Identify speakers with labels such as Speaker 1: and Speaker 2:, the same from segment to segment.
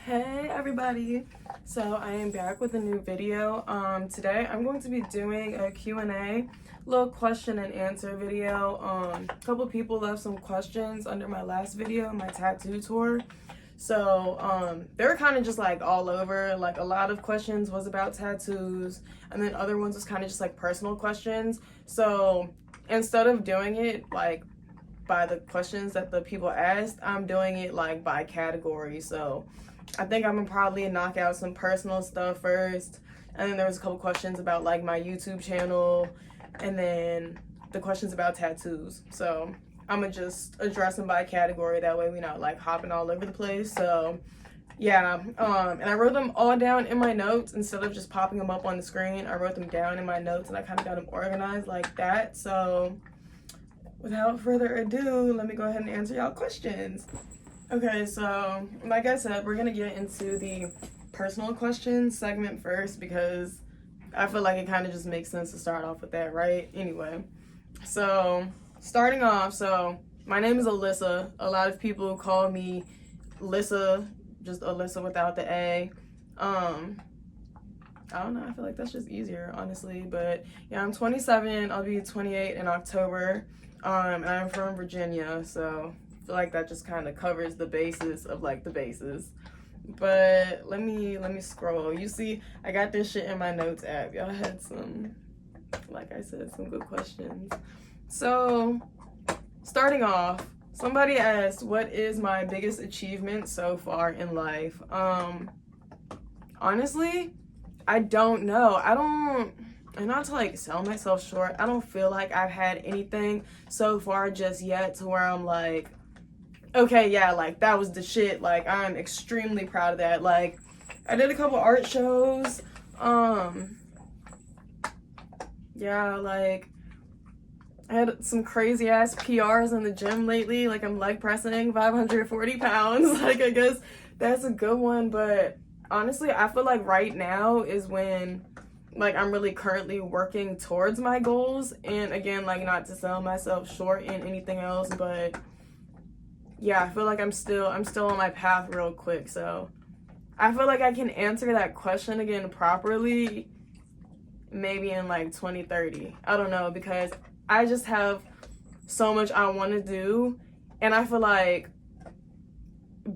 Speaker 1: Hey everybody, so I am back with a new video. Today I'm going to be doing a Q&A, little question and answer video. A couple people left some questions under my last video, my tattoo tour. So they were kind of just like all over. Like a lot of questions was about tattoos, and then other ones was kind of just like personal questions. So instead of doing it like by the questions that the people asked, I'm doing it like by category. So I think I'm gonna probably knock out some personal stuff first, and then there was a couple questions about like my YouTube channel, and then the questions about tattoos. So I'm gonna just address them by category, that way we're not like hopping all over the place. So yeah, and I wrote them all down in my notes instead of just popping them up on the screen. I wrote them down in my notes and I kind of got them organized like that. So without further ado, let me go ahead and answer y'all questions. Okay, so like I said, we're gonna get into the personal questions segment first because I feel like it kind of just makes sense to start off with that, right? Anyway, so starting off, so my name is Alyssa. A lot of people call me Lissa, just Alyssa without the A. I don't know, I feel like that's just easier, honestly. But yeah, I'm 27, I'll be 28 in October. And I'm from Virginia, so I feel like that just kind of covers the basis of like the bases. But let me scroll. You see, I got this shit in my notes app. Y'all had some, like I said, some good questions. So starting off, somebody asked, what is my biggest achievement so far in life? Honestly, I don't know. And not to like sell myself short, I don't feel like I've had anything so far just yet to where I'm like, okay, yeah, like that was the shit. Like I'm extremely proud of that. Like I did a couple art shows. Yeah, like I had some crazy ass PRs in the gym lately. Like I'm leg pressing 540 pounds. Like I guess that's a good one. But honestly, I feel like right now is when like I'm really currently working towards my goals. And again, like not to sell myself short in anything else, but yeah, I feel like I'm still on my path real quick. So I feel like I can answer that question again properly maybe in like 2030. I don't know, because I just have so much I want to do, and I feel like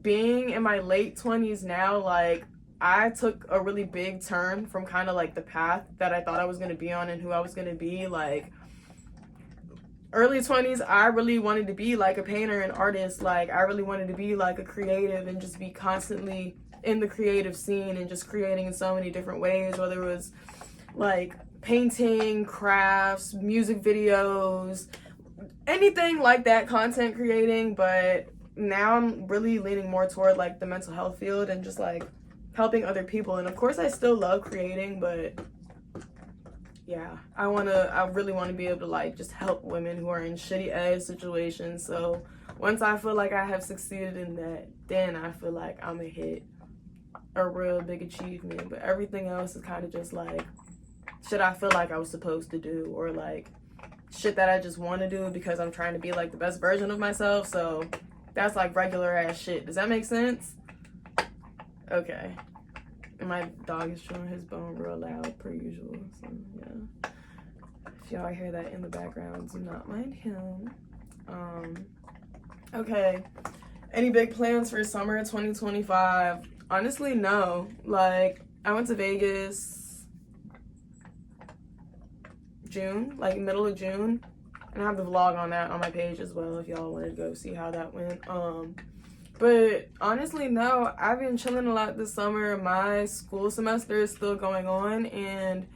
Speaker 1: being in my late 20s now, like I took a really big turn from kind of like the path that I thought I was going to be on and who I was going to be. Like early 20s, I really wanted to be like a painter and artist. Like I really wanted to be like a creative and just be constantly in the creative scene and just creating in so many different ways, whether it was like painting, crafts, music videos, anything like that, content creating. But now I'm really leaning more toward like the mental health field and just like helping other people. And of course I still love creating, but yeah, I really want to be able to like just help women who are in shitty ass situations. So once I feel like I have succeeded in that, then I feel like I'm gonna hit a real big achievement. But everything else is kind of just like shit I feel like I was supposed to do, or like shit that I just want to do because I'm trying to be like the best version of myself. So that's like regular ass shit. Does that make sense? Okay. And my dog is showing his bone real loud per usual. So yeah. If y'all hear that in the background, do not mind him. Okay. Any big plans for summer 2025? Honestly, no. Like I went to Vegas June, like middle of June. And I have the vlog on that on my page as well if y'all wanted to go see how that went. But honestly, no, I've been chilling a lot this summer. My school semester is still going on, and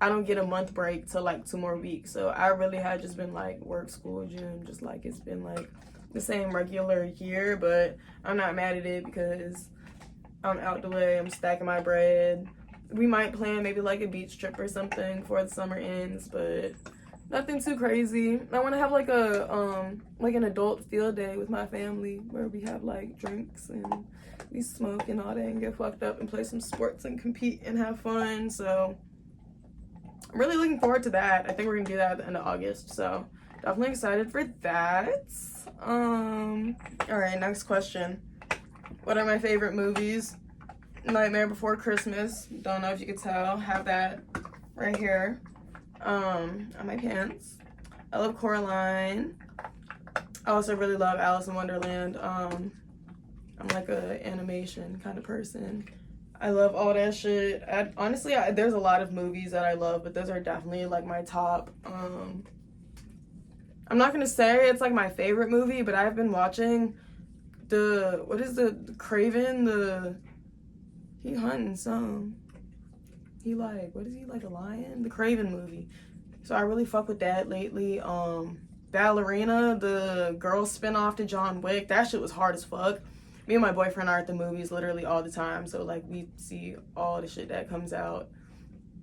Speaker 1: I don't get a month break till like 2 more weeks. So I really had just been like work, school, gym, just like it's been like the same regular year. But I'm not mad at it because I'm out the way. I'm stacking my bread. We might plan maybe like a beach trip or something before the summer ends, but nothing too crazy. I want to have like a like an adult field day with my family where we have like drinks and we smoke and all that and get fucked up and play some sports and compete and have fun. So I'm really looking forward to that. I think we're gonna do that at the end of August. So definitely excited for that. All right, next question. What are my favorite movies? Nightmare Before Christmas. Don't know if you could tell. Have that right here on my pants. I love Coraline. I also really love Alice in Wonderland. I'm like a animation kind of person. I love all that shit. Honestly, there's a lot of movies that I love, but those are definitely like my top. I'm not gonna say it's like my favorite movie, but I've been watching the Craven, he hunting some. He like, what is he, like a lion? The Craven movie. So I really fuck with that lately. Ballerina, the girl spinoff to John Wick, that shit was hard as fuck. Me and my boyfriend are at the movies literally all the time, so like we see all the shit that comes out.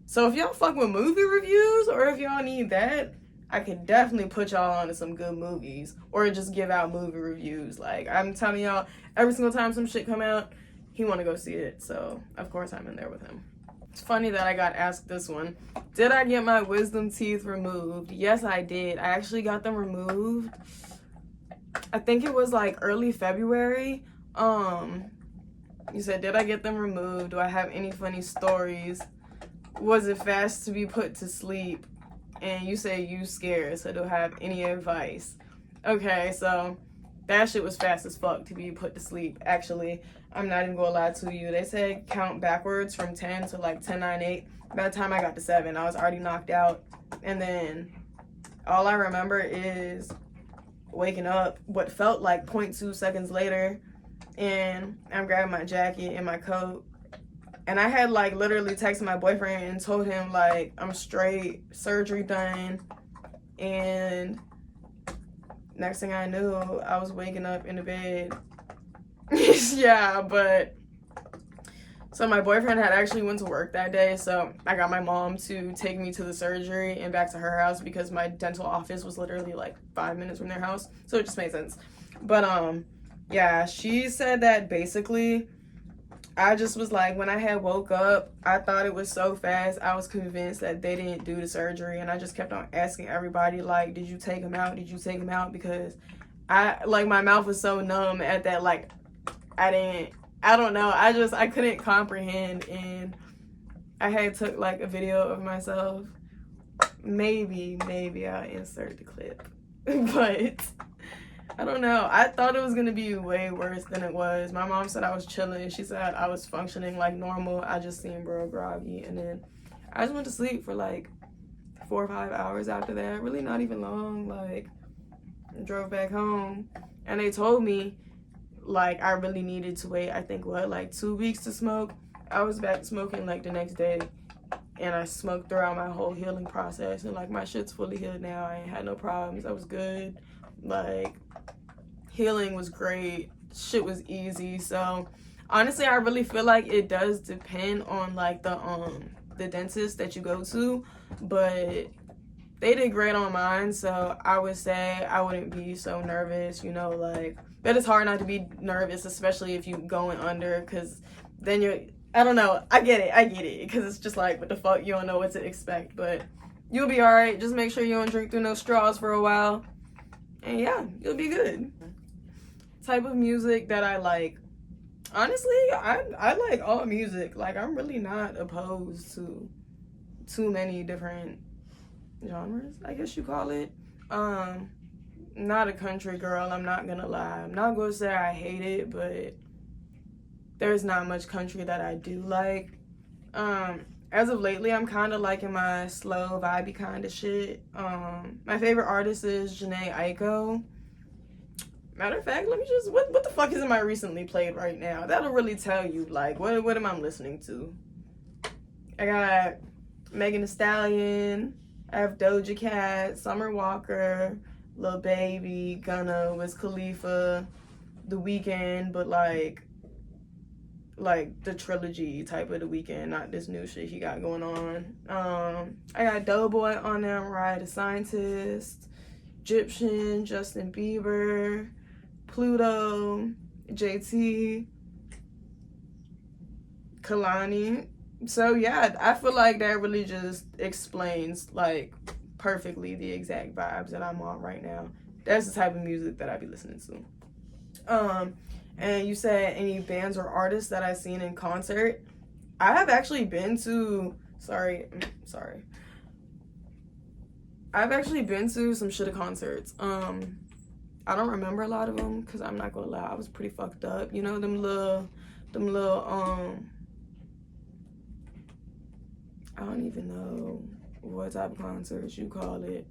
Speaker 1: So if y'all fuck with movie reviews, or if y'all need that, I could definitely put y'all on to some good movies, or just give out movie reviews. Like, I'm telling y'all, every single time some shit come out, he want to go see it, so of course I'm in there with him. It's funny that I got asked this one. Did I get my wisdom teeth removed? Yes, I did. I actually got them removed. I think it was like early February. You said, did I get them removed? Do I have any funny stories? Was it fast to be put to sleep? And you say you scared, so do I have any advice? Okay, so that shit was fast as fuck to be put to sleep. Actually, I'm not even gonna lie to you. They said count backwards from 10 to like 10, 9, 8. By the time I got to 7, I was already knocked out. And then all I remember is waking up what felt like 0.2 seconds later, and I'm grabbing my jacket and my coat. And I had like literally texted my boyfriend and told him like I'm straight, surgery done. And next thing I knew, I was waking up in the bed. Yeah, but so my boyfriend had actually went to work that day, so I got my mom to take me to the surgery and back to her house because my dental office was literally like 5 minutes from their house, so it just made sense. But yeah, she said that basically I just was like, when I had woke up, I thought it was so fast. I was convinced that they didn't do the surgery, and I just kept on asking everybody, like, did you take him out? Did you take him out? Because my mouth was so numb at that, like, I don't know. I couldn't comprehend, and I had took, like, a video of myself. Maybe I'll insert the clip. But I don't know. I thought it was going to be way worse than it was. My mom said I was chilling. She said I was functioning like normal. I just seemed real groggy. And then I just went to sleep for like 4 or 5 hours after that. Really not even long. Like, drove back home. And they told me, like, I really needed to wait, I think, like 2 weeks to smoke. I was back smoking like the next day. And I smoked throughout my whole healing process. And like, my shit's fully healed now. I ain't had no problems. I was good. Like, healing was great. Shit was easy. So honestly, I really feel like it does depend on like the dentist that you go to, but they did great on mine. So I would say I wouldn't be so nervous, you know, like, but it's hard not to be nervous, especially if you going under, because then I don't know, I get it, because it's just like, what the fuck, you don't know what to expect, but you'll be all right. Just make sure you don't drink through no straws for a while, and yeah, you'll be good. Type of music that I like. Honestly, I like all music. Like, I'm really not opposed to too many different genres, I guess you call it. Not a country girl, I'm not gonna lie. I'm not gonna say I hate it, but there's not much country that I do like. As of lately, I'm kind of liking my slow, vibey kind of shit. My favorite artist is Jhené Aiko. Matter of fact, let me just, what the fuck is in my recently played right now? That'll really tell you, like, what am I listening to? I got Megan Thee Stallion, I have Doja Cat, Summer Walker, Lil Baby, Gunna, Wiz Khalifa, The Weeknd, but like the trilogy type of The Weeknd, not this new shit he got going on. I got Doughboy on there, Mariah the Scientist, Egyptian, Justin Bieber, Pluto, JT, Kalani. So yeah, I feel like that really just explains like perfectly the exact vibes that I'm on right now. That's the type of music that I be listening to. And you said any bands or artists that I've seen in concert. I have actually been to, I've actually been to some shitty concerts. I don't remember a lot of them because I'm not gonna lie, I was pretty fucked up. You know, them little, I don't even know what type of concerts you call it.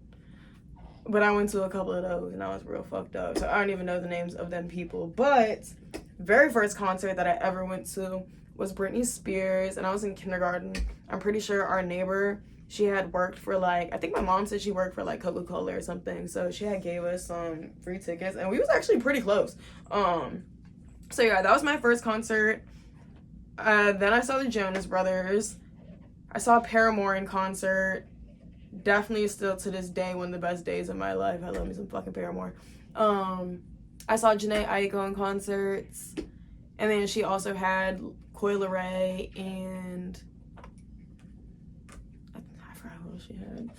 Speaker 1: But I went to a couple of those and I was real fucked up. So I don't even know the names of them people. But very first concert that I ever went to was Britney Spears, and I was in kindergarten. I'm pretty sure our neighbor, she had worked for like, I think my mom said she worked for like Coca-Cola or something. So she had gave us some free tickets and we was actually pretty close. So yeah, that was my first concert. Then I saw the Jonas Brothers. I saw Paramore in concert. Definitely still to this day one of the best days of my life. I love me some fucking Paramore. I saw Janae Aiko in concerts, and then she also had Coi Leray and I forgot who else she had.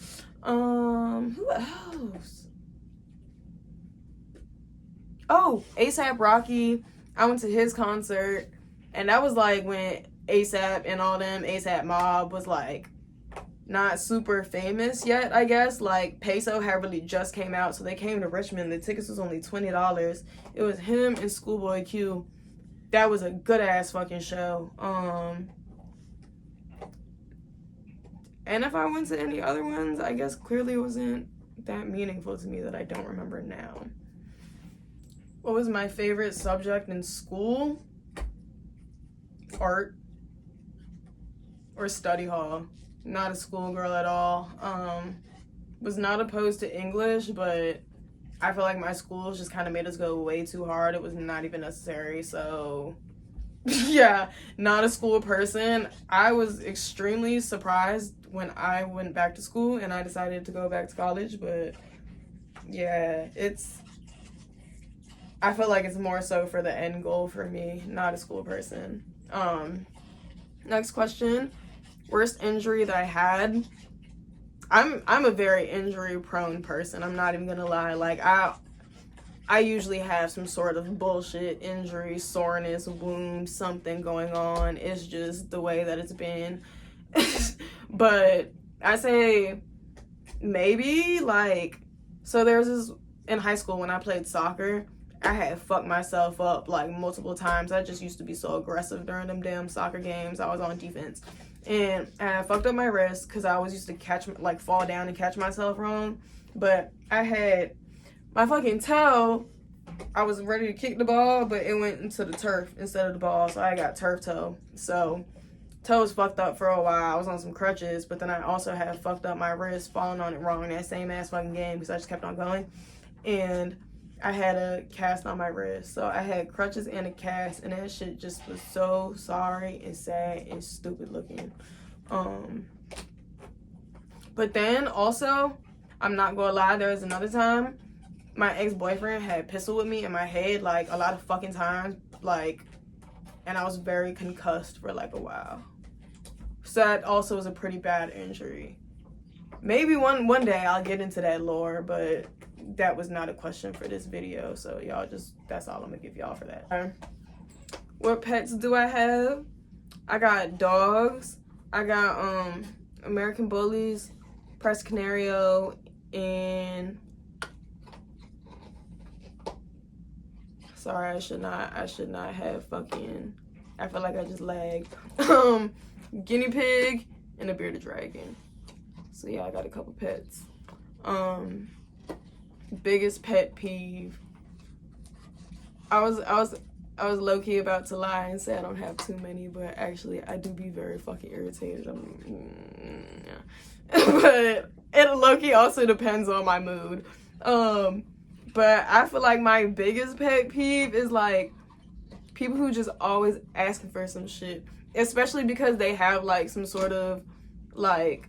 Speaker 1: Who else? Oh, ASAP Rocky. I went to his concert, and that was like when ASAP and all them ASAP Mob was like not super famous yet, I guess. Like Peso had really just came out, so they came to Richmond. The tickets was only $20. It was him and Schoolboy Q. That was a good ass fucking show. And if I went to any other ones, I guess clearly it wasn't that meaningful to me that I don't remember now. What was my favorite subject in school? Art or study hall. Not a schoolgirl at all. Was not opposed to English, but I feel like my schools just kind of made us go way too hard. It was not even necessary. So yeah, not a school person. I was extremely surprised when I went back to school and I decided to go back to college, but yeah, I feel like it's more so for the end goal for me, not a school person. Next question. Worst injury that I had. I'm a very injury prone person. I'm not even gonna lie. Like I usually have some sort of bullshit injury, soreness, wound, something going on. It's just the way that it's been. But I say maybe like, so there's this in high school when I played soccer, I had fucked myself up like multiple times. I just used to be so aggressive during them damn soccer games. I was on defense. And I fucked up my wrist because I always used to fall down and catch myself wrong. But I had my fucking toe, I was ready to kick the ball, but it went into the turf instead of the ball. So I got turf toe. So toe was fucked up for a while. I was on some crutches, but then I also had fucked up my wrist, falling on it wrong in that same ass fucking game because I just kept on going. And I had a cast on my wrist. So I had crutches and a cast, and that shit just was so sorry and sad and stupid looking. But then also, I'm not gonna lie, there was another time my ex-boyfriend had pistol with me in my head like a lot of fucking times, like, and I was very concussed for like a while. So that also was a pretty bad injury. Maybe one day I'll get into that lore, but that was not a question for this video, so y'all just, that's all I'm gonna give y'all for that. What pets do I have? I got dogs. I got American Bullies, Press Canario, and sorry, I should not have fucking, I feel like I just lagged. Guinea pig and a bearded dragon. So yeah, I got a couple pets. Biggest pet peeve. I was low-key about to lie and say I don't have too many, but actually I do be very fucking irritated. But it low-key also depends on my mood. But I feel like my biggest pet peeve is like people who just always asking for some shit, especially because they have like some sort of like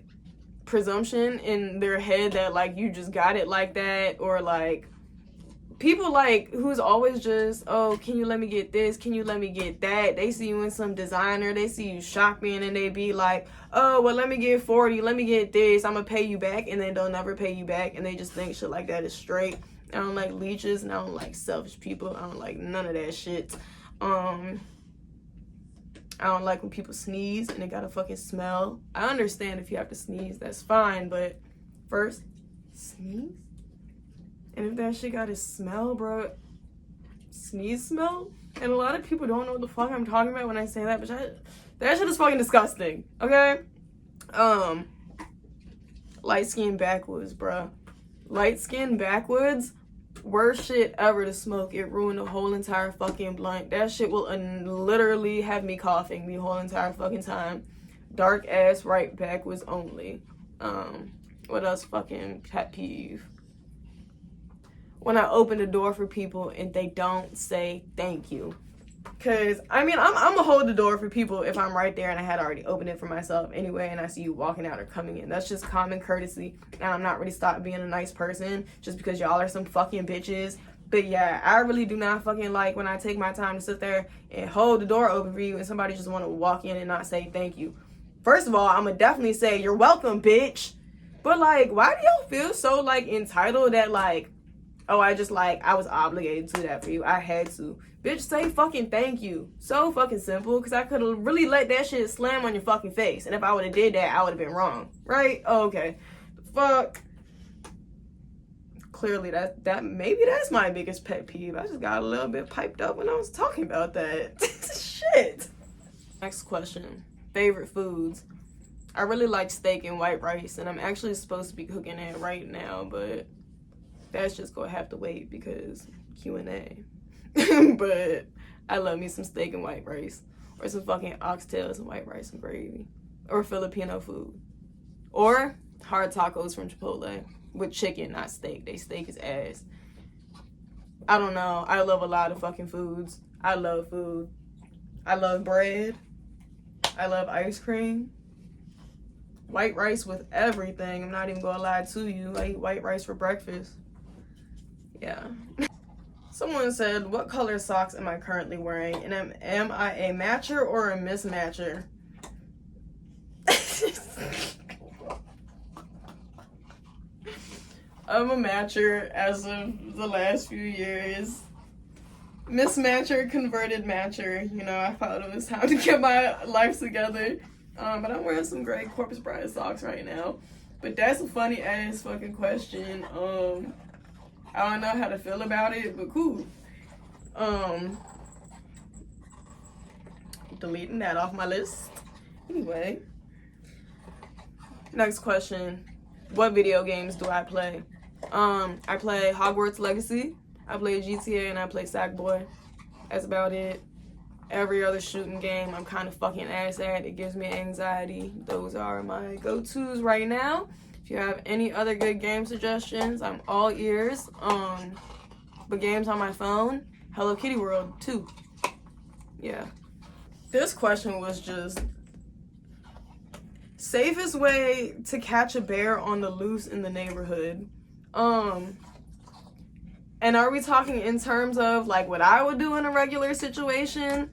Speaker 1: presumption in their head that like you just got it like that, or like people like who's always just, oh, can you let me get this, can you let me get that. They see you in some designer, they see you shopping, and they be like, oh, well, let me get 40, let me get this, I'm gonna pay you back, and then they'll never pay you back, and they just think shit like that is straight. I don't like leeches, and I don't like selfish people. I don't like none of that shit. I don't like when people sneeze and it got a fucking smell. I understand if you have to sneeze, that's fine, but first, sneeze? And if that shit got a smell, bro, sneeze smell? And a lot of people don't know what the fuck I'm talking about when I say that, but that shit is fucking disgusting, okay? Light skin backwoods, bro. Light skin backwoods, worst shit ever to smoke. It ruined the whole entire fucking blunt. That shit will literally have me coughing the whole entire fucking time. Dark ass right backwards only. What else fucking pet peeve? When I open the door for people and they don't say thank you. Cause I mean, I'm gonna hold the door for people if I'm right there and I had already opened it for myself anyway, and I see you walking out or coming in. That's just common courtesy, and I'm not really stopped being a nice person just because y'all are some fucking bitches. But yeah, I really do not fucking like when I take my time to sit there and hold the door open for you and somebody just want to walk in and not say thank you. First of all, I'm gonna definitely say you're welcome, bitch. But like, why do y'all feel so like entitled that like, oh, I was obligated to do that for you. I had to. Bitch, say fucking thank you. So fucking simple, because I could have really let that shit slam on your fucking face. And if I would have did that, I would have been wrong. Right? Okay. Fuck. Clearly, maybe that's my biggest pet peeve. I just got a little bit piped up when I was talking about that. Shit. Next question. Favorite foods. I really like steak and white rice, and I'm actually supposed to be cooking it right now, but that's just gonna have to wait because Q&A. But I love me some steak and white rice, or some fucking oxtails and white rice and gravy, or Filipino food, or hard tacos from Chipotle with chicken, not steak. They steak is ass. I don't know. I love a lot of fucking foods. I love food. I love bread. I love ice cream. White rice with everything. I'm not even gonna lie to you. I eat white rice for breakfast. Yeah. Someone said, what color socks am I currently wearing? And am I a matcher or a mismatcher? I'm a matcher as of the last few years. Mismatcher, converted matcher. You know, I thought it was time to get my life together. But I'm wearing some gray Corpus Bride socks right now. But that's a funny ass fucking question. I don't know how to feel about it, but cool. Deleting that off my list. Anyway. Next question. What video games do I play? I play Hogwarts Legacy, I play GTA, and I play Sackboy. That's about it. Every other shooting game I'm kind of fucking ass at. It gives me anxiety. Those are my go-tos right now. If you have any other good game suggestions, I'm all ears. But games on my phone, Hello Kitty World 2. Yeah. This question was just safest way to catch a bear on the loose in the neighborhood. And are we talking in terms of like what I would do in a regular situation,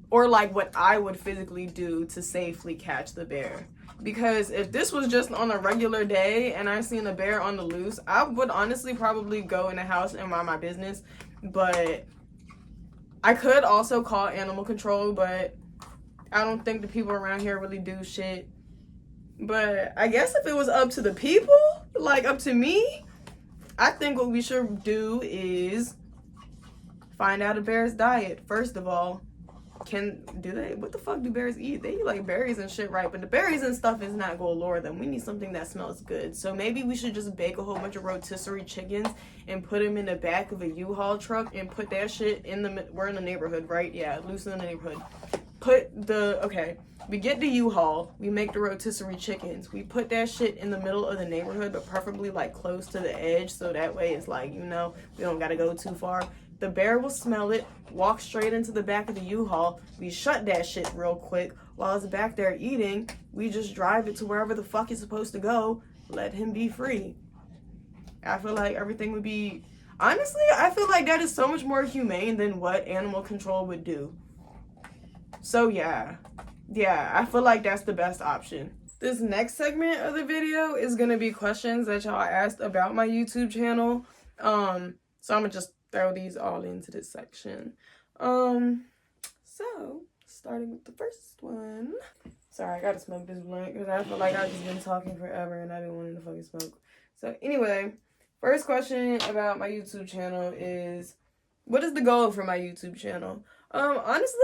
Speaker 1: or like what I would physically do to safely catch the bear? Because if this was just on a regular day and I seen a bear on the loose, I would honestly probably go in the house and mind my business. But I could also call animal control, but I don't think the people around here really do shit. But I guess if it was up to the people, like up to me, I think what we should do is find out a bear's diet. First of all, what the fuck do bears eat? They eat like berries and shit, right? But the berries and stuff is not gonna lure them. We need something that smells good. So maybe we should just bake a whole bunch of rotisserie chickens and put them in the back of a U-Haul truck and put that shit we're in the neighborhood, right? Yeah, loose in the neighborhood. We get the U-Haul, we make the rotisserie chickens, we put that shit in the middle of the neighborhood, but preferably like close to the edge, so that way it's like, you know, we don't gotta go too far. The bear will smell it, walk straight into the back of the U-Haul, we shut that shit real quick, while it's back there eating, we just drive it to wherever the fuck it's supposed to go, let him be free. I feel like everything would be, honestly, I feel like that is so much more humane than what animal control would do. So yeah, I feel like that's the best option. This next segment of the video is gonna be questions that y'all asked about my YouTube channel. So I'm gonna just throw these all into this section. So starting with the first one. Sorry, I gotta smoke this blunt because I feel like I've just been talking forever and I've been wanting to fucking smoke. So anyway, first question about my YouTube channel is, what is the goal for my YouTube channel? Honestly,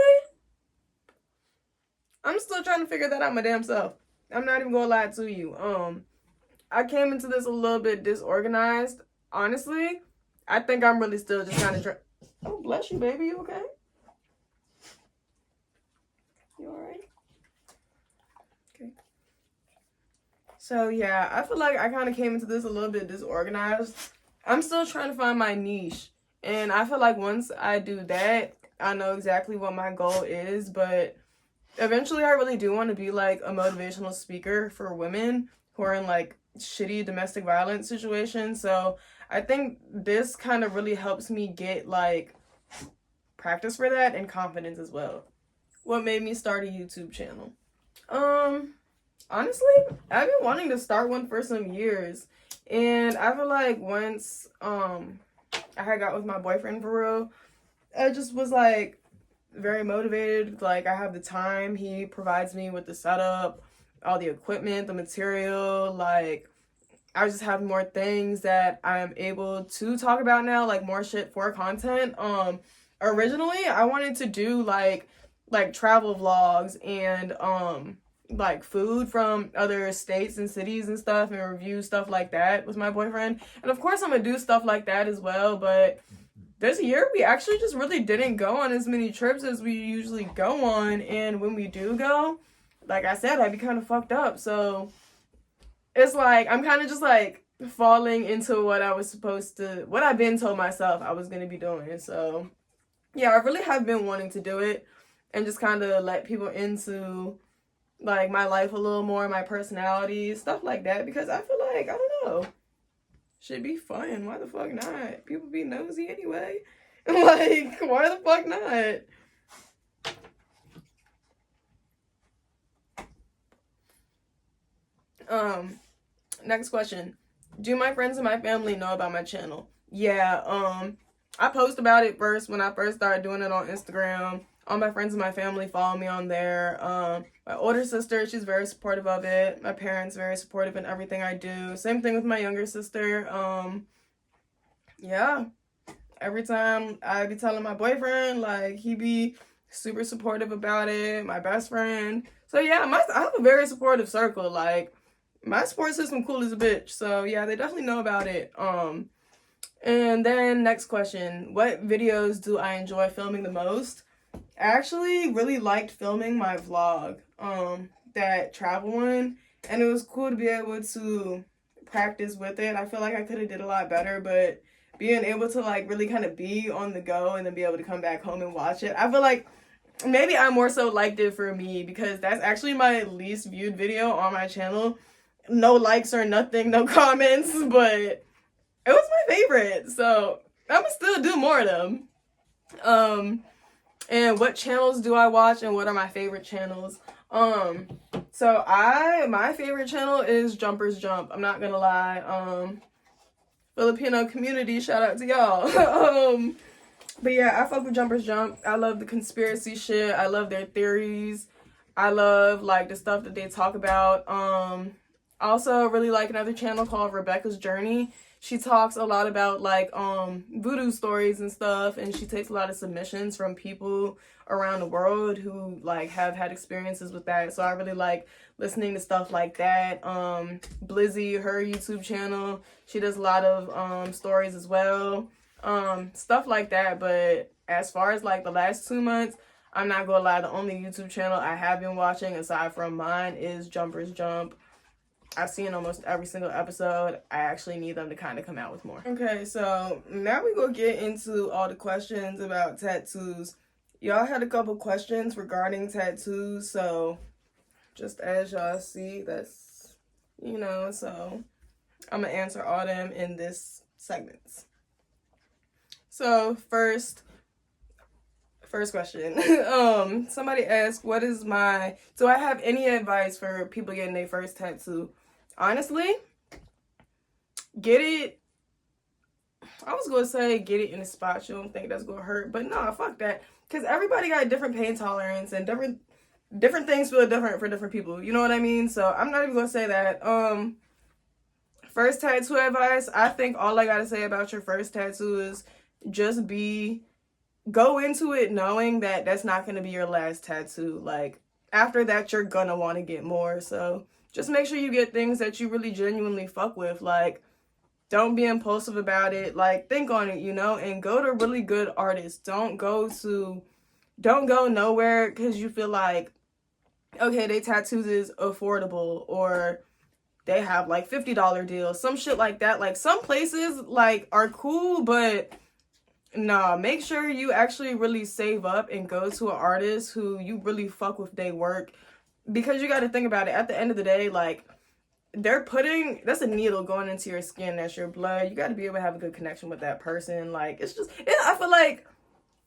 Speaker 1: I'm still trying to figure that out my damn self. I'm not even gonna lie to you. I came into this a little bit disorganized. Honestly, I think I'm really still just kind of Oh, bless you, baby. You okay? You alright? Okay. So, yeah, I feel like I kind of came into this a little bit disorganized. I'm still trying to find my niche. And I feel like once I do that, I know exactly what my goal is. But eventually, I really do want to be, like, a motivational speaker for women who are in, like, shitty domestic violence situations. So I think this kind of really helps me get, like, practice for that and confidence as well. What made me start a YouTube channel? Honestly, I've been wanting to start one for some years. And I feel like once I had got with my boyfriend for real, I just was like very motivated. Like, I have the time. He provides me with the setup, all the equipment, the material. Like, I just have more things that I'm able to talk about now, like more shit for content. Originally I wanted to do like travel vlogs and like food from other states and cities and stuff, and review stuff like that with my boyfriend. And of course I'm gonna do stuff like that as well, but this year we actually just really didn't go on as many trips as we usually go on. And when we do go, like I said, I'd be kind of fucked up. So it's like I'm kind of just like falling into what I've been told myself I was gonna be doing. So yeah, I really have been wanting to do it and just kind of let people into like my life a little more, my personality, stuff like that, because I feel like, I don't know, should be fun. Why the fuck not? People be nosy anyway. Like, why the fuck not? Next question. Do my friends and my family know about my channel? Yeah, I post about it first when I first started doing it on Instagram. All my friends and my family follow me on there. My older sister, she's very supportive of it. My parents, very supportive in everything I do. Same thing with my younger sister. Yeah. Every time I be telling my boyfriend, like, he be super supportive about it. My best friend. So yeah, I have a very supportive circle. Like, my support system cool as a bitch. So yeah, they definitely know about it. And then next question, what videos do I enjoy filming the most? I actually really liked filming my vlog, that travel one, and it was cool to be able to practice with it. I feel like I could have did a lot better, but being able to like really kind of be on the go and then be able to come back home and watch it, I feel like maybe I more so liked it for me, because that's actually my least viewed video on my channel. No likes or nothing, no comments, but it was my favorite, so I'm gonna still do more of them. And what channels do I watch and what are my favorite channels? So my favorite channel is Jumpers Jump. I'm not gonna lie. Filipino community, shout out to y'all. But yeah, I fuck with Jumpers Jump. I love the conspiracy shit. I love their theories. I love like the stuff that they talk about. I also really like another channel called Rebecca's Journey. She talks a lot about like voodoo stories and stuff, and she takes a lot of submissions from people around the world who like have had experiences with that. So I really like listening to stuff like that. Blizzy, her YouTube channel, she does a lot of stories as well. Stuff like that. But as far as like the last 2 months, I'm not gonna lie, the only YouTube channel I have been watching aside from mine is Jumpers Jump. I've seen almost every single episode. I actually need them to kind of come out with more. Okay, so now we gonna get into all the questions about tattoos. Y'all had a couple questions regarding tattoos, so just as y'all see, that's, you know, so I'm gonna answer all them in this segment. So first question. Somebody asked, do I have any advice for people getting their first tattoo? Honestly, get it I was gonna say get it in a spot you don't think that's gonna hurt, but nah, fuck that. Cause everybody got different pain tolerance and different things feel different for different people. You know what I mean? So I'm not even gonna say that. First tattoo advice, I think all I gotta say about your first tattoo is just go into it knowing that that's not gonna be your last tattoo. Like, after that, you're gonna wanna get more. So just make sure you get things that you really genuinely fuck with. Like, don't be impulsive about it. Like, think on it, and go to really good artists. Don't go nowhere because you feel like, okay, they tattoos is affordable, or they have like $50 deals, some shit like that. Like, some places like are cool, but nah, make sure you actually really save up and go to an artist who you really fuck with their work, because you got to think about it. At the end of the day, like, that's a needle going into your skin, that's your blood. You got to be able to have a good connection with that person. Like, I feel like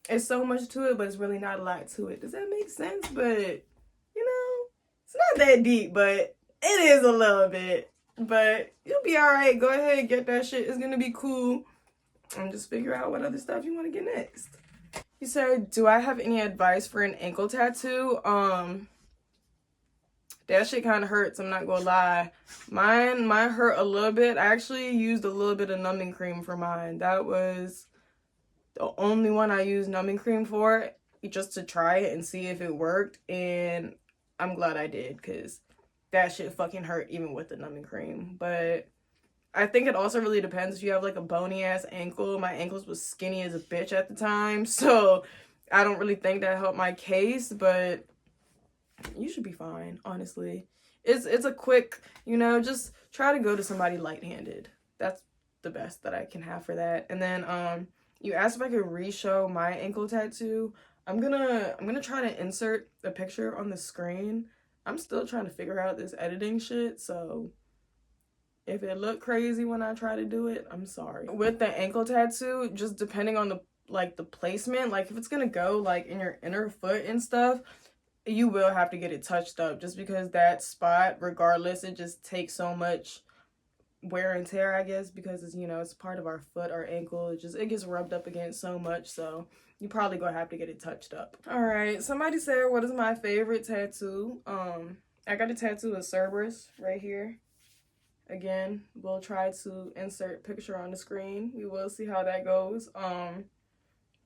Speaker 1: it's so much to it, but it's really not a lot to it. Does that make sense? But it's not that deep, but it is a little bit. But you'll be all right. Go ahead and get that shit. It's gonna be cool. And just figure out what other stuff you want to get next. You said, do I have any advice for an ankle tattoo? That shit kind of hurts, I'm not gonna lie. Mine hurt a little bit. I actually used a little bit of numbing cream for mine. That was the only one I used numbing cream for, just to try it and see if it worked. And I'm glad I did, because that shit fucking hurt even with the numbing cream. But I think it also really depends if you have like a bony ass ankle. My ankles was skinny as a bitch at the time, so I don't really think that helped my case, but you should be fine, honestly. It's a quick, just try to go to somebody light-handed. That's the best that I can have for that. And then you asked if I could re-show my ankle tattoo. I'm gonna try to insert a picture on the screen. I'm still trying to figure out this editing shit, so if it looked crazy when I try to do it, I'm sorry. With the ankle tattoo, just depending on the placement, like if it's gonna go like in your inner foot and stuff, you will have to get it touched up, just because that spot, regardless, it just takes so much wear and tear, I guess, because it's part of our foot, our ankle. It gets rubbed up against so much, so you probably gonna have to get it touched up. All right, somebody said, what is my favorite tattoo? I got a tattoo of Cerberus right here. Again, we'll try to insert picture on the screen. We will see how that goes. But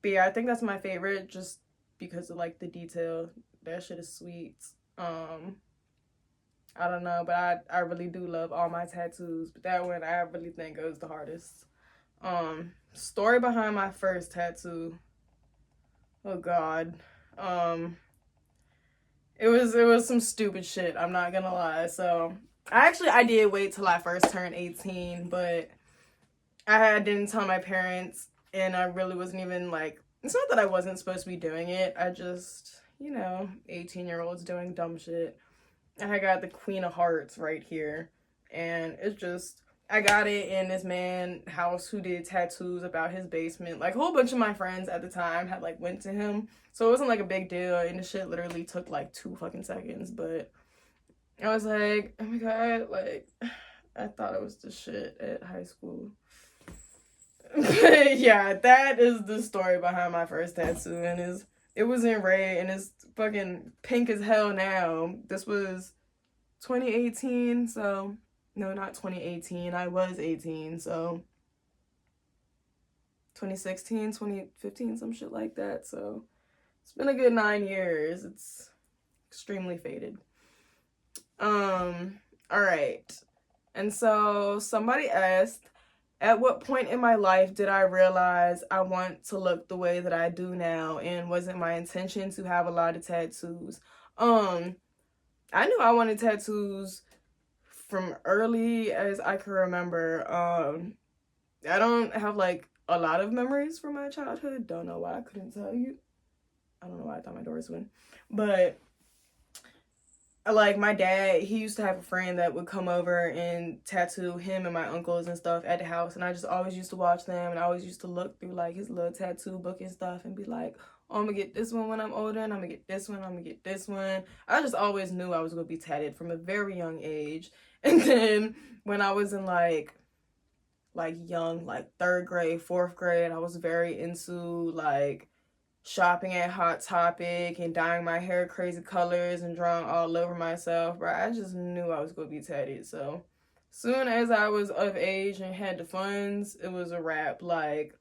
Speaker 1: yeah, I think that's my favorite, just because of like the detail. That shit is sweet. I don't know, but I really do love all my tattoos, but that one I really think goes the hardest. Story behind my first tattoo. Oh God. It was some stupid shit, I'm not gonna lie. So I did wait till I first turned 18, but I didn't tell my parents, and I really wasn't even like, it's not that I wasn't supposed to be doing it. I just, 18-year-olds doing dumb shit. I got the Queen of Hearts right here, and it's just, I got it in this man's house who did tattoos about his basement. Like, a whole bunch of my friends at the time had like went to him, so it wasn't like a big deal, and the shit literally took like 2 fucking seconds. But I was like, oh my God, like, I thought it was the shit at high school. But yeah, that is the story behind my first tattoo, and it was in red, and it's fucking pink as hell now. This was 2018, so no, not 2018. I was 18, so 2016, 2015, some shit like that. So it's been a good 9 years. It's extremely faded. All right. And so somebody asked, at what point in my life did I realize I want to look the way that I do now, and was it my intention to have a lot of tattoos? I knew I wanted tattoos from early as I can remember. I don't have like a lot of memories from my childhood. Don't know why, I couldn't tell you. I don't know why I thought my door was open. But like, my dad, he used to have a friend that would come over and tattoo him and my uncles and stuff at the house, and I just always used to watch them, and I always used to look through like his little tattoo book and stuff and be like, oh, I'm gonna get this one when I'm older, and I'm gonna get this one, I'm gonna get this one. I just always knew I was gonna be tatted from a very young age. And then when I was in like like young, like 3rd grade, 4th grade. I was very into like shopping at Hot Topic and dyeing my hair crazy colors and drawing all over myself, bro. I just knew I was gonna be tatted. So soon as I was of age and had the funds, it was a wrap. Like,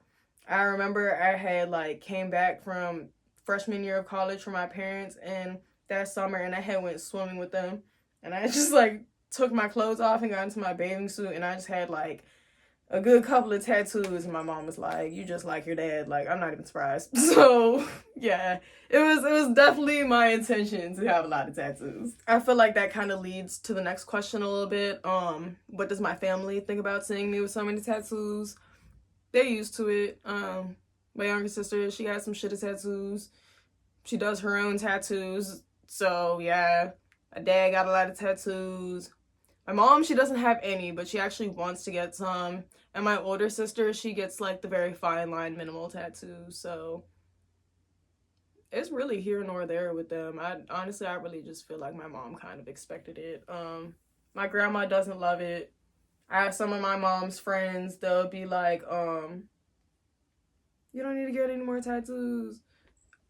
Speaker 1: I remember I had like came back from freshman year of college from my parents and that summer, and I had went swimming with them, and I just like took my clothes off and got into my bathing suit, and I just had like a good couple of tattoos, and my mom was like, "You just like your dad." Like, I'm not even surprised. So yeah, it was definitely my intention to have a lot of tattoos. I feel like that kind of leads to the next question a little bit. What does my family think about seeing me with so many tattoos? They're used to it. My younger sister, she has some shitty tattoos. She does her own tattoos. So yeah, my dad got a lot of tattoos. My mom, she doesn't have any, but she actually wants to get some. And my older sister, she gets like the very fine line minimal tattoos. So it's really here nor there with them. I really just feel like my mom kind of expected it. My grandma doesn't love it. I have some of my mom's friends, they'll be like, you don't need to get any more tattoos.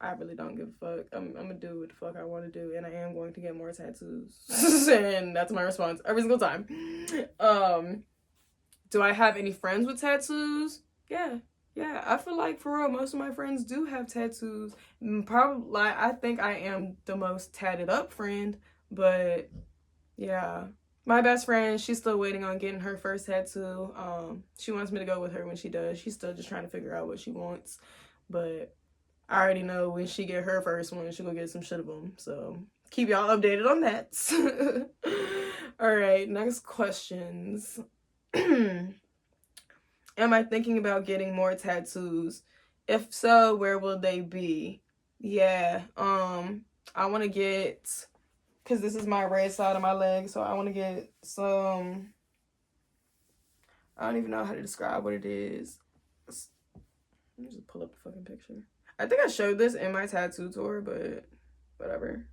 Speaker 1: I really don't give a fuck. I'm gonna do what the fuck I want to do, and I am going to get more tattoos. And that's my response every single time. Do I have any friends with tattoos? Yeah. I feel like for real, most of my friends do have tattoos. Probably, like, I think I am the most tatted up friend, but yeah. My best friend, she's still waiting on getting her first tattoo. She wants me to go with her when she does. She's still just trying to figure out what she wants, but I already know when she get her first one, she gonna get some shit of them. So keep y'all updated on that. All right, next questions. Am I thinking about getting more tattoos? If so, where will they be? Yeah, I want to get, because this is my right side of my leg, so I want to get some, I don't even know how to describe what it is. Let me just pull up the fucking picture. I think I showed this in my tattoo tour, but whatever.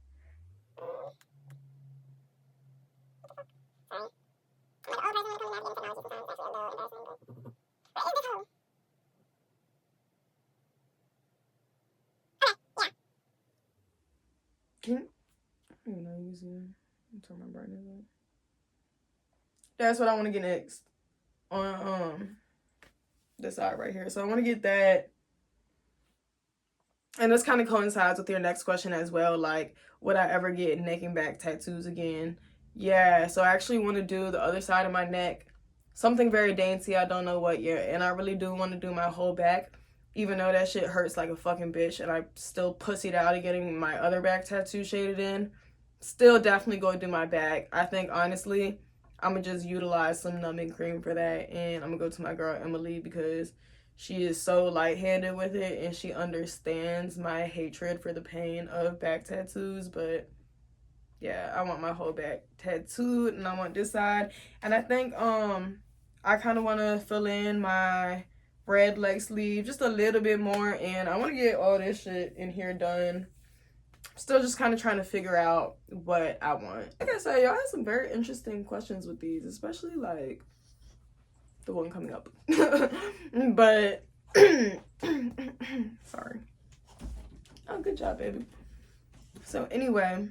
Speaker 1: Can I don't even know using turn my brightness up. That's what I want to get next on this side right here. So I want to get that. And this kind of coincides with your next question as well. Like, would I ever get neck and back tattoos again? Yeah, so I actually want to do the other side of my neck. Something very dainty, I don't know what yet. And I really do want to do my whole back. Even though that shit hurts like a fucking bitch. And I still pussied out of getting my other back tattoo shaded in. Still definitely go do my back. I think, honestly, I'm going to just utilize some numbing cream for that. And I'm going to go to my girl, Emily, because she is so light-handed with it, and she understands my hatred for the pain of back tattoos. But yeah, I want my whole back tattooed, and I want this side. And I think I kind of want to fill in my red leg sleeve just a little bit more, and I want to get all this shit in here done. Still just kind of trying to figure out what I want. Like I said, y'all had some very interesting questions with these, especially like the one coming up. But sorry. Oh, good job, baby. So anyway,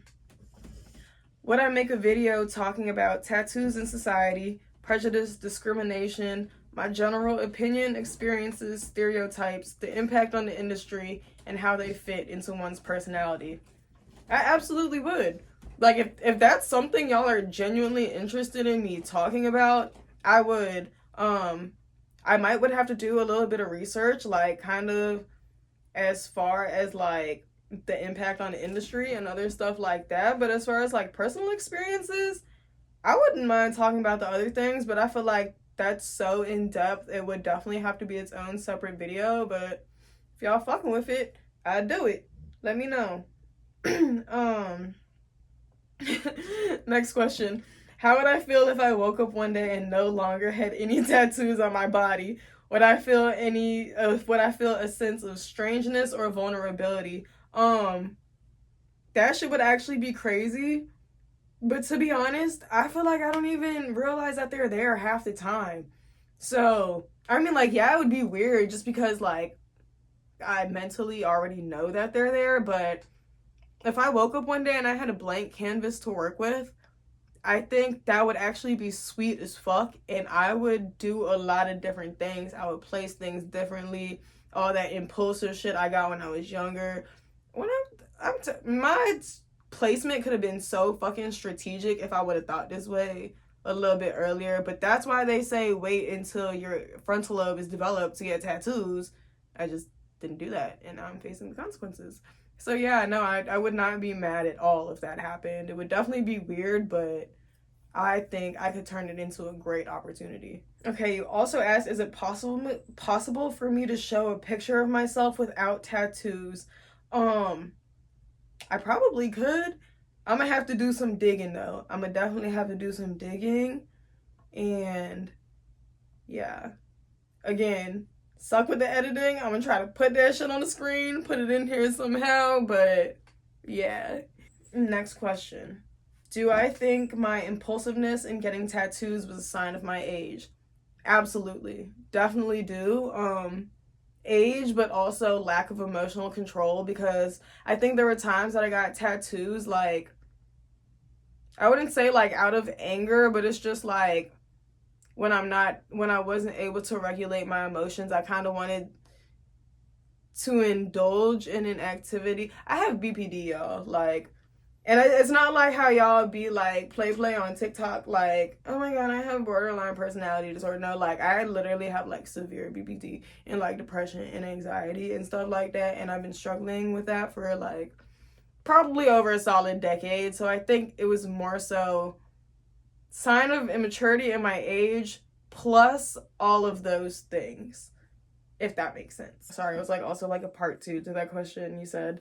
Speaker 1: would I make a video talking about tattoos in society, prejudice, discrimination, my general opinion, experiences, stereotypes, the impact on the industry, and how they fit into one's personality? I absolutely would. Like, if that's something y'all are genuinely interested in me talking about, I would. I would have to do a little bit of research, like kind of as far as like the impact on the industry and other stuff like that. But as far as like personal experiences, I wouldn't mind talking about the other things, but I feel like that's so in depth, it would definitely have to be its own separate video. But if y'all fucking with it, I'd do it. Let me know. Next question. How would I feel if I woke up one day and no longer had any tattoos on my body? Would I feel a sense of strangeness or vulnerability? That shit would actually be crazy. But to be honest, I feel like I don't even realize that they're there half the time. So, I mean, like, yeah, it would be weird just because, like, I mentally already know that they're there, but if I woke up one day and I had a blank canvas to work with, I think that would actually be sweet as fuck, and I would do a lot of different things. I would place things differently, all that impulsive shit I got when I was younger. When my placement could have been so fucking strategic if I would have thought this way a little bit earlier, but that's why they say wait until your frontal lobe is developed to get tattoos. I just didn't do that, and now I'm facing the consequences. So yeah, no, I would not be mad at all if that happened. It would definitely be weird, but I think I could turn it into a great opportunity. Okay, you also asked, is it possible for me to show a picture of myself without tattoos? Um, I probably could. I'm gonna have to do some digging though. I'm gonna definitely have to do some digging, and yeah. Again, suck with the editing. I'm gonna try to put that shit on the screen, put it in here somehow, but yeah. Next question. Do I think my impulsiveness in getting tattoos was a sign of my age? Absolutely. Definitely do. Age, but also lack of emotional control, because I think there were times that I got tattoos, like, I wouldn't say like out of anger, but it's just like when I wasn't able to regulate my emotions, I kind of wanted to indulge in an activity. I have BPD, y'all. Like, and it's not like how y'all be like play on TikTok, like, oh my god, I have borderline personality disorder. No, like, I literally have like severe BPD and like depression and anxiety and stuff like that. And I've been struggling with that for like probably over a solid decade. So I think it was more so sign of immaturity in my age plus all of those things, if that makes sense. Sorry, it was like also like a part two to that question. You said,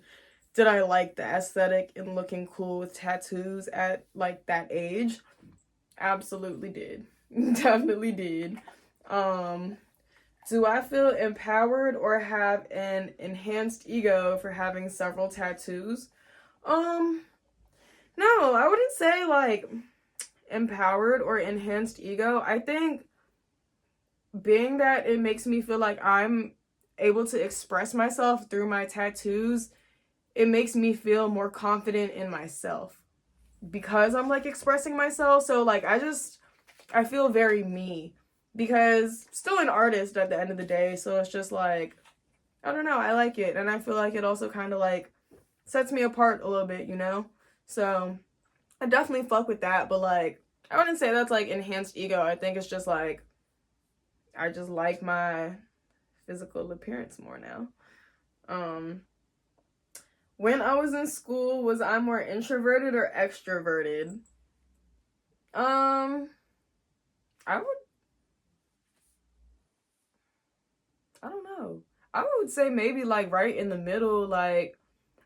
Speaker 1: did I like the aesthetic and looking cool with tattoos at like that age? Absolutely did. Definitely did. Do I feel empowered or have an enhanced ego for having several tattoos? Um, no, I wouldn't say like empowered or enhanced ego. I think being that it makes me feel like I'm able to express myself through my tattoos, it makes me feel more confident in myself because I'm like expressing myself. So like I feel very me because still an artist at the end of the day. So it's just like, I don't know, I like it, and I feel like it also kind of like sets me apart a little bit, you know? So I definitely fuck with that, but like I wouldn't say that's like enhanced ego. I think it's just like I just like my physical appearance more now. When I was in school, was I more introverted or extroverted? Um, I would, I don't know. I would say maybe like right in the middle. Like,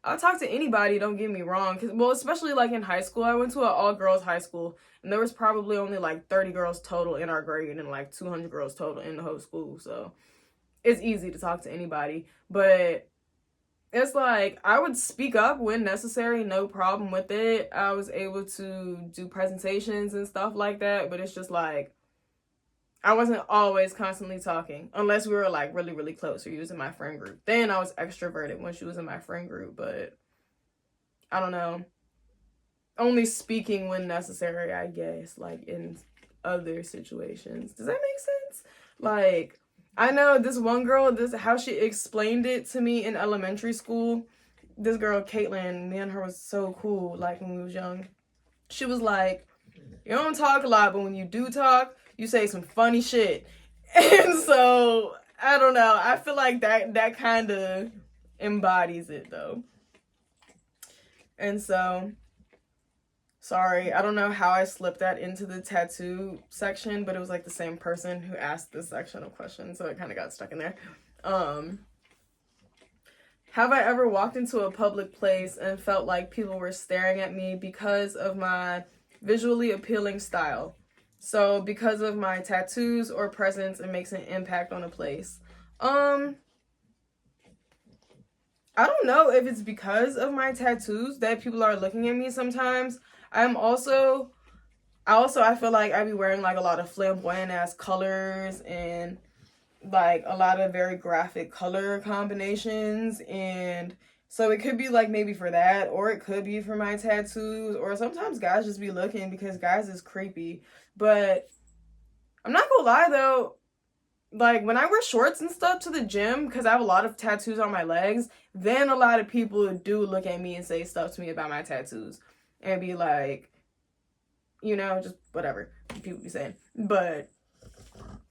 Speaker 1: I'll talk to anybody, don't get me wrong. Cause, well, especially like in high school, I went to an all girls high school, and there was probably only like 30 girls total in our grade and like 200 girls total in the whole school. So it's easy to talk to anybody. But it's like I would speak up when necessary, no problem with it. I was able to do presentations and stuff like that, but it's just like I wasn't always constantly talking unless we were like really, really close or you was in my friend group. Then I was extroverted when she was in my friend group, but I don't know. Only speaking when necessary, I guess, like in other situations. Does that make sense? Like, I know this one girl, this how she explained it to me in elementary school. This girl, Caitlin, me and her was so cool, like when we was young. She was like, you don't talk a lot, but when you do talk, you say some funny shit. And so, I don't know. I feel like that kind of embodies it, though. And so, sorry, I don't know how I slipped that into the tattoo section, but it was like the same person who asked this section of questions, so it kind of got stuck in there. Have I ever walked into a public place and felt like people were staring at me because of my visually appealing style? So because of my tattoos or presence, it makes an impact on a place. I don't know if it's because of my tattoos that people are looking at me sometimes. I'm also I feel like I be wearing like a lot of flamboyant ass colors and like a lot of very graphic color combinations, and so it could be like maybe for that, or it could be for my tattoos, or sometimes guys just be looking because guys is creepy. But I'm not gonna lie though, like when I wear shorts and stuff to the gym, because I have a lot of tattoos on my legs, then a lot of people do look at me and say stuff to me about my tattoos and be like, just whatever people be saying. But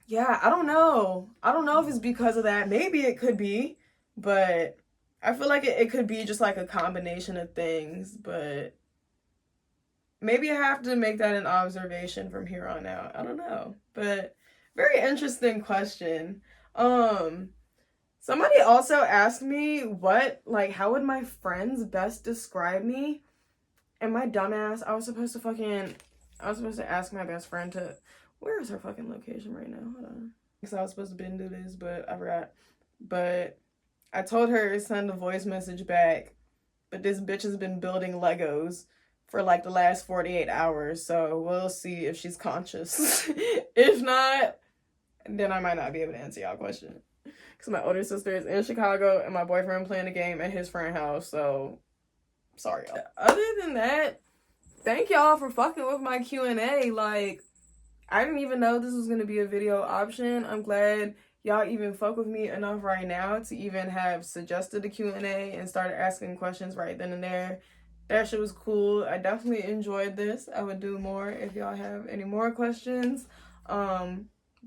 Speaker 1: yeah, I don't know. I don't know if it's because of that. Maybe it could be, but I feel like it could be just like a combination of things. But maybe I have to make that an observation from here on out. I don't know. But very interesting question. Um, Somebody also asked me how would my friends best describe me? And my dumbass, I was supposed to ask my best friend where is her fucking location right now? Hold on. Because I was supposed to do this, but I forgot. But I told her to send a voice message back, but this bitch has been building Legos for like the last 48 hours, so we'll see if she's conscious. If not, then I might not be able to answer y'all question. Because my older sister is in Chicago and my boyfriend playing a game at his friend's house, so sorry y'all. Other than that, thank y'all for fucking with my Q&A. Like, I didn't even know this was going to be a video option. I'm glad y'all even fuck with me enough right now to even have suggested a Q&A and started asking questions right then and there. That shit was cool. I definitely enjoyed this. I would do more if y'all have any more questions.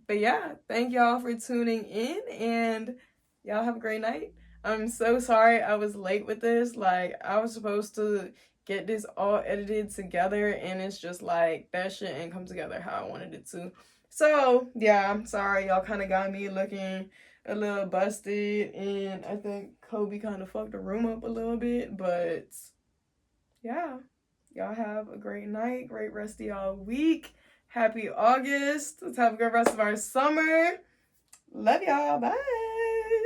Speaker 1: But yeah, thank y'all for tuning in, and y'all have a great night. I'm so sorry I was late with this. Like, I was supposed to get this all edited together, and it's just like that shit ain't come together how I wanted it to. So yeah, I'm sorry. Y'all kind of got me looking a little busted, and I think Kobe kind of fucked the room up a little bit. But yeah, y'all have a great night, great rest of y'all week. Happy August. Let's have a good rest of our summer. Love y'all. Bye.